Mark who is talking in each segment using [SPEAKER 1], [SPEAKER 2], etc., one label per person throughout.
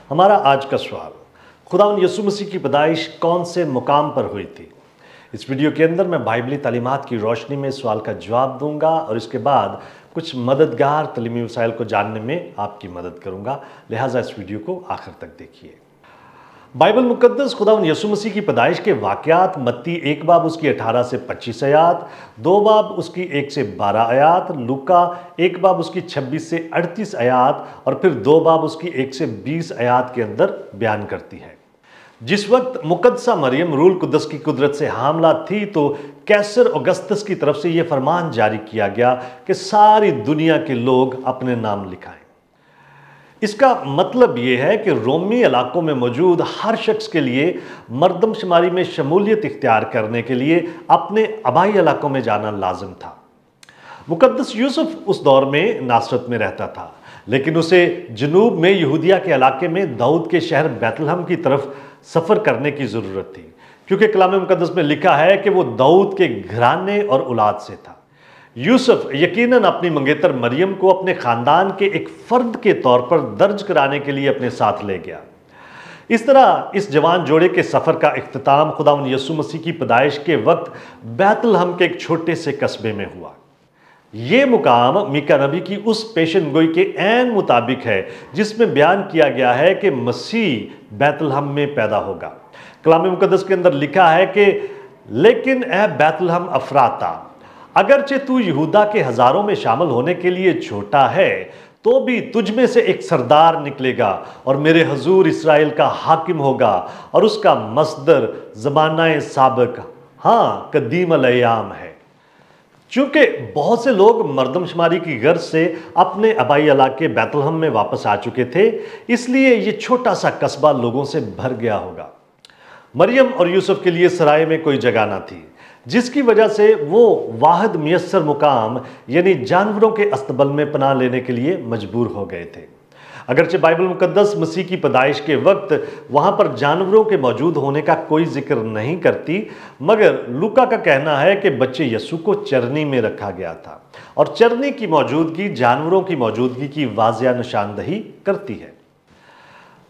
[SPEAKER 1] ہمارا آج کا سوال، خداوند یسوع مسیح کی پیدائش کون سے مقام پر ہوئی تھی؟ اس ویڈیو کے اندر میں بائبلی تعلیمات کی روشنی میں اس سوال کا جواب دوں گا اور اس کے بعد کچھ مددگار تعلیمی وسائل کو جاننے میں آپ کی مدد کروں گا، لہٰذا اس ویڈیو کو آخر تک دیکھیے۔ بائبل مقدس خداوند یسوع مسیح کی پیدائش کے واقعات متی 1 باب اس کی 18 سے 25 آیات، 2 باب اس کی 1 سے 12 آیات، لوکا 1 باب اس کی 26 سے 38 آیات اور پھر 2 باب اس کی 1 سے 20 آیات کے اندر بیان کرتی ہے۔ جس وقت مقدسہ مریم روح القدس کی قدرت سے حاملہ تھی تو کیسر اگستس کی طرف سے یہ فرمان جاری کیا گیا کہ ساری دنیا کے لوگ اپنے نام لکھائیں۔ اس کا مطلب یہ ہے کہ رومی علاقوں میں موجود ہر شخص کے لیے مردم شماری میں شمولیت اختیار کرنے کے لیے اپنے آبائی علاقوں میں جانا لازم تھا۔ مقدس یوسف اس دور میں ناصرت میں رہتا تھا، لیکن اسے جنوب میں یہودیہ کے علاقے میں داؤد کے شہر بیت لحم کی طرف سفر کرنے کی ضرورت تھی، کیونکہ کلام مقدس میں لکھا ہے کہ وہ داؤد کے گھرانے اور اولاد سے تھا۔ یوسف یقیناً اپنی منگیتر مریم کو اپنے خاندان کے ایک فرد کے طور پر درج کرانے کے لیے اپنے ساتھ لے گیا۔ اس طرح اس جوان جوڑے کے سفر کا اختتام خداوند یسوع مسیح کی پیدائش کے وقت بیت لحم کے ایک چھوٹے سے قصبے میں ہوا۔ یہ مقام میکا نبی کی اس پیشن گوئی کے عین مطابق ہے جس میں بیان کیا گیا ہے کہ مسیح بیت لحم میں پیدا ہوگا۔ کلام مقدس کے اندر لکھا ہے کہ لیکن اے بیت لحم افراتا، اگرچہ تو یہودا کے ہزاروں میں شامل ہونے کے لیے چھوٹا ہے تو بھی تجھ میں سے ایک سردار نکلے گا اور میرے حضور اسرائیل کا حاکم ہوگا، اور اس کا مصدر زمانہ سابق قدیم الایام ہے۔ چونکہ بہت سے لوگ مردم شماری کی غرض سے اپنے آبائی علاقے بیت لحم میں واپس آ چکے تھے، اس لیے یہ چھوٹا سا قصبہ لوگوں سے بھر گیا ہوگا۔ مریم اور یوسف کے لیے سرائے میں کوئی جگہ نہ تھی، جس کی وجہ سے وہ واحد میسر مقام یعنی جانوروں کے استبل میں پناہ لینے کے لیے مجبور ہو گئے تھے۔ اگرچہ بائبل مقدس مسیح کی پیدائش کے وقت وہاں پر جانوروں کے موجود ہونے کا کوئی ذکر نہیں کرتی، مگر لوکا کا کہنا ہے کہ بچے یسوع کو چرنی میں رکھا گیا تھا، اور چرنی کی موجودگی جانوروں کی موجودگی کی واضح نشاندہی کرتی ہے۔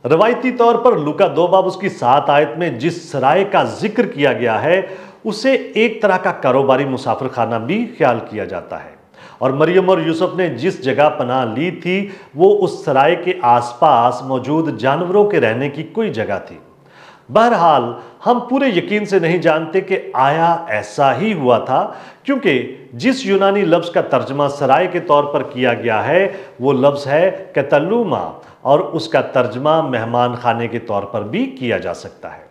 [SPEAKER 1] روایتی طور پر لوکا 2 باب اس کی 7 آیت میں جس سرائے کا ذکر کیا گیا ہے اسے ایک طرح کا کاروباری مسافر خانہ بھی خیال کیا جاتا ہے، اور مریم اور یوسف نے جس جگہ پناہ لی تھی وہ اس سرائے کے آس پاس موجود جانوروں کے رہنے کی کوئی جگہ تھی۔ بہرحال ہم پورے یقین سے نہیں جانتے کہ آیا ایسا ہی ہوا تھا، کیونکہ جس یونانی لفظ کا ترجمہ سرائے کے طور پر کیا گیا ہے وہ لفظ ہے کتلوما، اور اس کا ترجمہ مہمان خانے کے طور پر بھی کیا جا سکتا ہے۔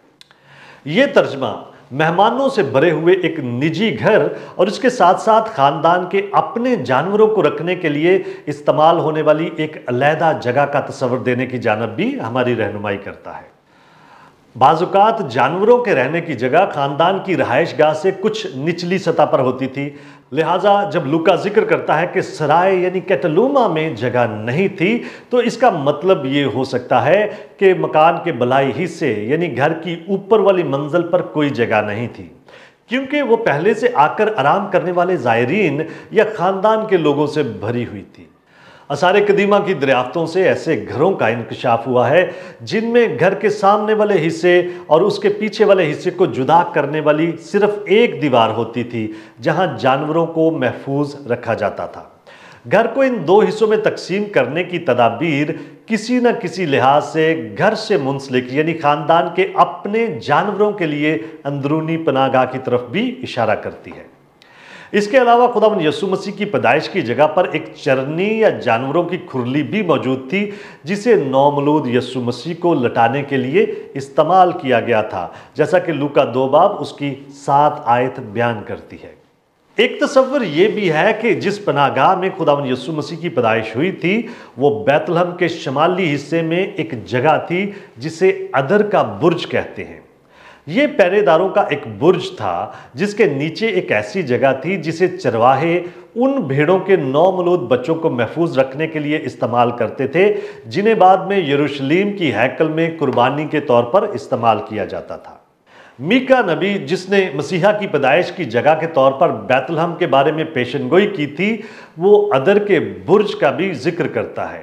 [SPEAKER 1] یہ ترجمہ مہمانوں سے بھرے ہوئے ایک نجی گھر اور اس کے ساتھ ساتھ خاندان کے اپنے جانوروں کو رکھنے کے لیے استعمال ہونے والی ایک علیحدہ جگہ کا تصور دینے کی جانب بھی ہماری رہنمائی کرتا ہے۔ بعض اوقات جانوروں کے رہنے کی جگہ خاندان کی رہائش گاہ سے کچھ نچلی سطح پر ہوتی تھی، لہٰذا جب لوکا ذکر کرتا ہے کہ سرائے یعنی کیٹلوما میں جگہ نہیں تھی تو اس کا مطلب یہ ہو سکتا ہے کہ مکان کے بلائی حصے یعنی گھر کی اوپر والی منزل پر کوئی جگہ نہیں تھی، کیونکہ وہ پہلے سے آ کر آرام کرنے والے زائرین یا خاندان کے لوگوں سے بھری ہوئی تھی۔ آثار قدیمہ کی دریافتوں سے ایسے گھروں کا انکشاف ہوا ہے جن میں گھر کے سامنے والے حصے اور اس کے پیچھے والے حصے کو جدا کرنے والی صرف ایک دیوار ہوتی تھی جہاں جانوروں کو محفوظ رکھا جاتا تھا۔ گھر کو ان 2 حصوں میں تقسیم کرنے کی تدابیر کسی نہ کسی لحاظ سے گھر سے منسلک یعنی خاندان کے اپنے جانوروں کے لیے اندرونی پناہ گاہ کی طرف بھی اشارہ کرتی ہے۔ اس کے علاوہ خداوند یسوع مسیح کی پیدائش کی جگہ پر ایک چرنی یا جانوروں کی کھرلی بھی موجود تھی جسے نومولود یسوع مسیح کو لٹانے کے لیے استعمال کیا گیا تھا، جیسا کہ لوکا 2 باب اس کی 7 آیت بیان کرتی ہے۔ ایک تصور یہ بھی ہے کہ جس پناہ گاہ میں خداوند یسوع مسیح کی پیدائش ہوئی تھی وہ بیت لحم کے شمالی حصے میں ایک جگہ تھی جسے ادر کا برج کہتے ہیں۔ یہ پہرے داروں کا ایک برج تھا جس کے نیچے ایک ایسی جگہ تھی جسے چرواہے ان بھیڑوں کے نومولود بچوں کو محفوظ رکھنے کے لیے استعمال کرتے تھے جنہیں بعد میں یروشلیم کی ہیکل میں قربانی کے طور پر استعمال کیا جاتا تھا۔ میکا نبی جس نے مسیحا کی پیدائش کی جگہ کے طور پر بیت لحم کے بارے میں پیشن گوئی کی تھی وہ ادر کے برج کا بھی ذکر کرتا ہے۔